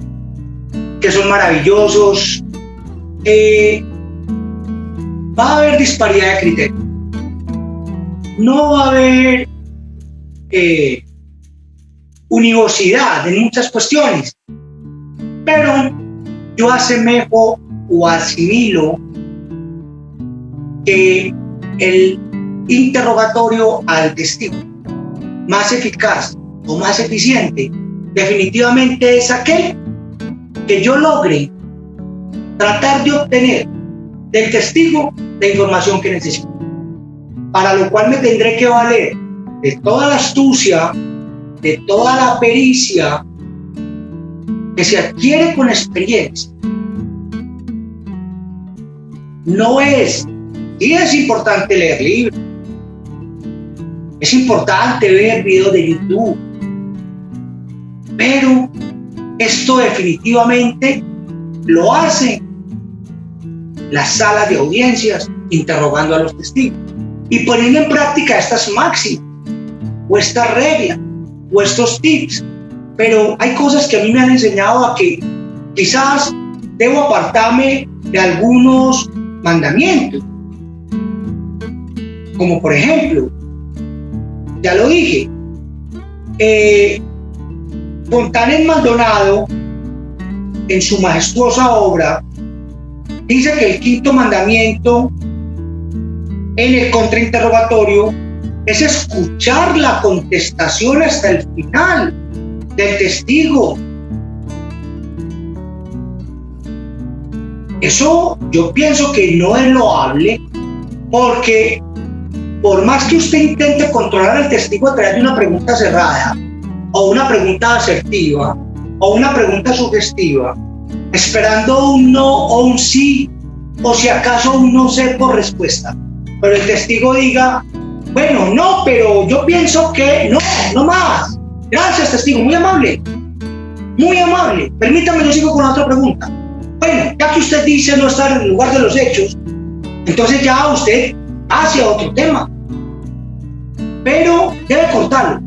que son maravillosos, va a haber disparidad de criterios. No va a haber univocidad en muchas cuestiones, pero yo asemejo o asimilo que el interrogatorio al testigo más eficaz o más eficiente definitivamente es aquel que yo logre tratar de obtener del testigo la información que necesito, para lo cual me tendré que valer de toda la astucia, de toda la pericia que se adquiere con experiencia. Sí es importante leer libros, es importante ver videos de YouTube, pero esto definitivamente lo hace las salas de audiencias interrogando a los testigos y poniendo en práctica estas máximas o estas reglas o estos tips. Pero hay cosas que a mí me han enseñado a que quizás debo apartarme de algunos mandamientos, como por ejemplo, ya lo dije, Fontanet Maldonado en su majestuosa obra dice que el quinto mandamiento en el contrainterrogatorio es escuchar la contestación hasta el final del testigo. Eso yo pienso que no es loable, porque por más que usted intente controlar al testigo a través de una pregunta cerrada o una pregunta asertiva o una pregunta sugestiva, esperando un no o un sí, o si acaso un no sé por respuesta, pero el testigo diga, bueno, no, pero yo pienso que no más. Gracias, testigo, muy amable. Permítame, yo sigo con la otra pregunta. Bueno, ya que usted dice no estar en el lugar de los hechos, entonces ya usted hacia otro tema. Pero debe cortarlo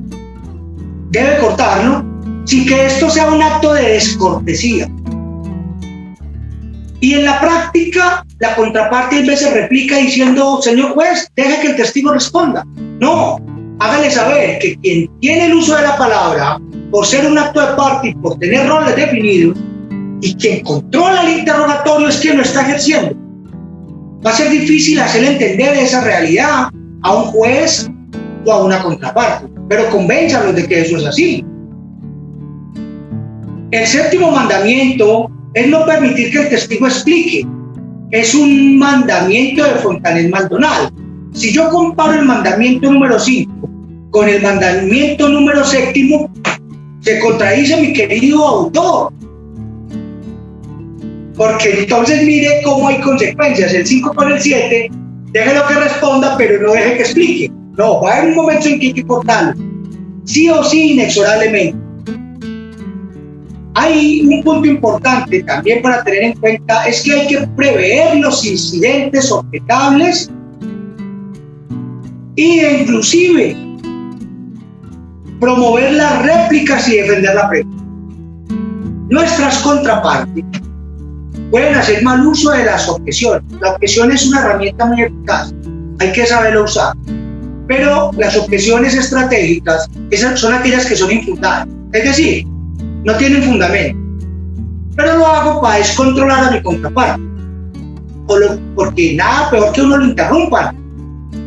sin que esto sea un acto de descortesía. Y en la práctica, la contraparte a veces replica diciendo: señor juez, deje que el testigo responda. No, hágale saber que quien tiene el uso de la palabra, por ser un acto de parte y por tener roles definidos, y quien controla el interrogatorio es quien lo está ejerciendo. Va a ser difícil hacerle entender esa realidad a un juez o a una contraparte, pero convénzalos de que eso es así. El séptimo mandamiento es no permitir que el testigo explique. Es un mandamiento de Fontanés Maldonado. Si yo comparo el mandamiento número 5 con el mandamiento número 7, se contradice mi querido autor. Porque entonces mire cómo hay consecuencias. El 5 con el 7, déjelo que responda, pero no deje que explique. No, va a haber un momento en que hay que cortarlo. Sí o sí, inexorablemente. Hay un punto importante también para tener en cuenta, es que hay que prever los incidentes objetables e inclusive promover las réplicas y defender la pregunta. Nuestras contrapartes pueden hacer mal uso de las objeciones. La objeción es una herramienta muy eficaz, hay que saberla usar. Pero las objeciones estratégicas, esas son aquellas que son infundadas, es decir, no tienen fundamento. Pero lo hago para descontrolar a mi contraparte, porque nada peor que uno lo interrumpan.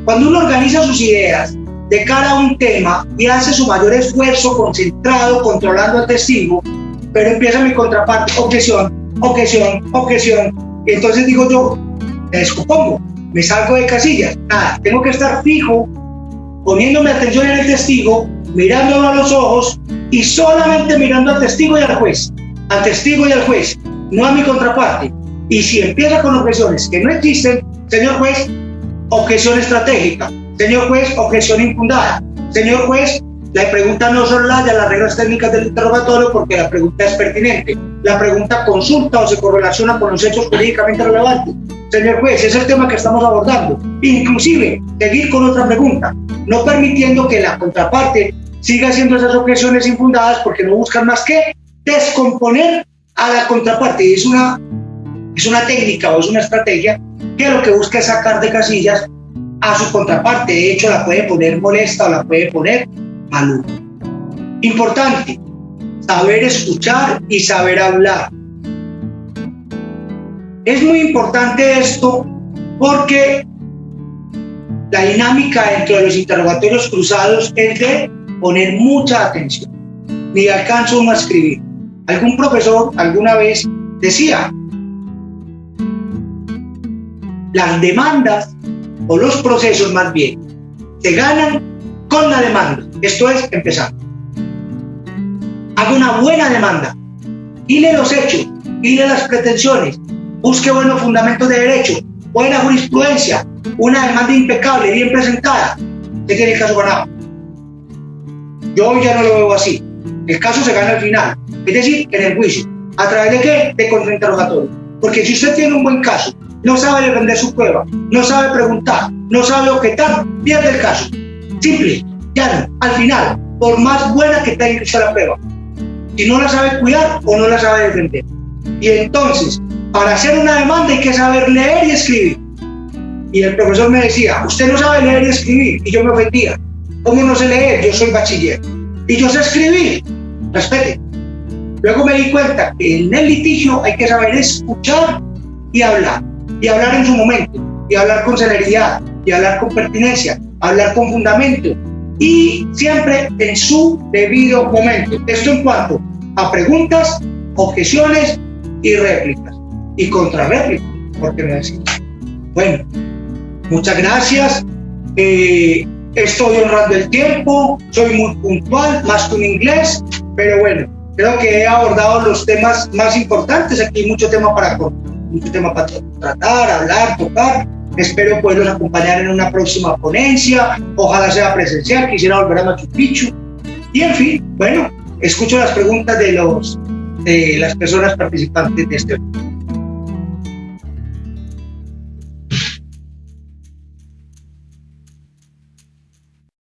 Cuando uno organiza sus ideas de cara a un tema y hace su mayor esfuerzo concentrado, controlando al testigo, pero empieza mi contraparte: objeción, objeción, objeción. Y entonces digo yo, me descompongo, me salgo de casillas. Nada, tengo que estar fijo, poniéndome atención en el testigo, mirándolo a los ojos y solamente mirando al testigo y al juez, no a mi contraparte. Y si empieza con objeciones que no existen, señor juez, objeción estratégica. Señor juez, objeción infundada. Señor juez, la pregunta no solaya las reglas técnicas del interrogatorio porque la pregunta es pertinente. La pregunta consulta o se correlaciona con los hechos jurídicamente relevantes. Señor juez, es el tema que estamos abordando. Inclusive, seguir con otra pregunta, no permitiendo que la contraparte siga haciendo esas objeciones infundadas porque no buscan más que descomponer a la contraparte. Y es una técnica o es una estrategia que lo que busca es sacar de casillas a su contraparte. De hecho, la puede poner molesta o la puede poner maluca. Importante, saber escuchar y saber hablar. Es muy importante esto porque la dinámica dentro de los interrogatorios cruzados es de poner mucha atención. Ni alcanzo uno a escribir. Algún profesor alguna vez decía: las demandas, o los procesos más bien, se ganan con la demanda. Esto es, empezar. Haga una buena demanda. Hile los hechos, hile las pretensiones, busque buenos fundamentos de derecho, buena jurisprudencia, una demanda impecable, bien presentada. ¿Qué tiene el caso ganado? Yo ya no lo veo así. El caso se gana al final, es decir, en el juicio. ¿A través de qué? De contrainterrogatorio. Porque si usted tiene un buen caso, no sabe defender su prueba, no sabe preguntar, no sabe objetar, pierde el caso. Simple, llano, al final, por más buena que tenga la prueba. Si no la sabe cuidar o no la sabe defender. Y entonces, para hacer una demanda hay que saber leer y escribir. Y el profesor me decía: usted no sabe leer y escribir. Y yo me ofendía: ¿cómo no sé leer? Yo soy bachiller. Y yo sé escribir. Respete. Luego me di cuenta que en el litigio hay que saber escuchar y hablar. Y hablar en su momento. Y hablar con celeridad. Y hablar con pertinencia. Hablar con fundamento. Y siempre en su debido momento. Esto en cuanto a preguntas, objeciones y réplicas. Y contrarréplicas, ¿por qué no decir? Bueno, muchas gracias. Estoy honrando el tiempo, soy muy puntual, más que un inglés, pero bueno, creo que he abordado los temas más importantes. Aquí hay mucho tema para tratar, hablar, tocar. Espero poderlos acompañar en una próxima ponencia, ojalá sea presencial, quisiera volver a Machu Picchu. Y en fin, bueno, escucho las preguntas de las personas participantes de este evento.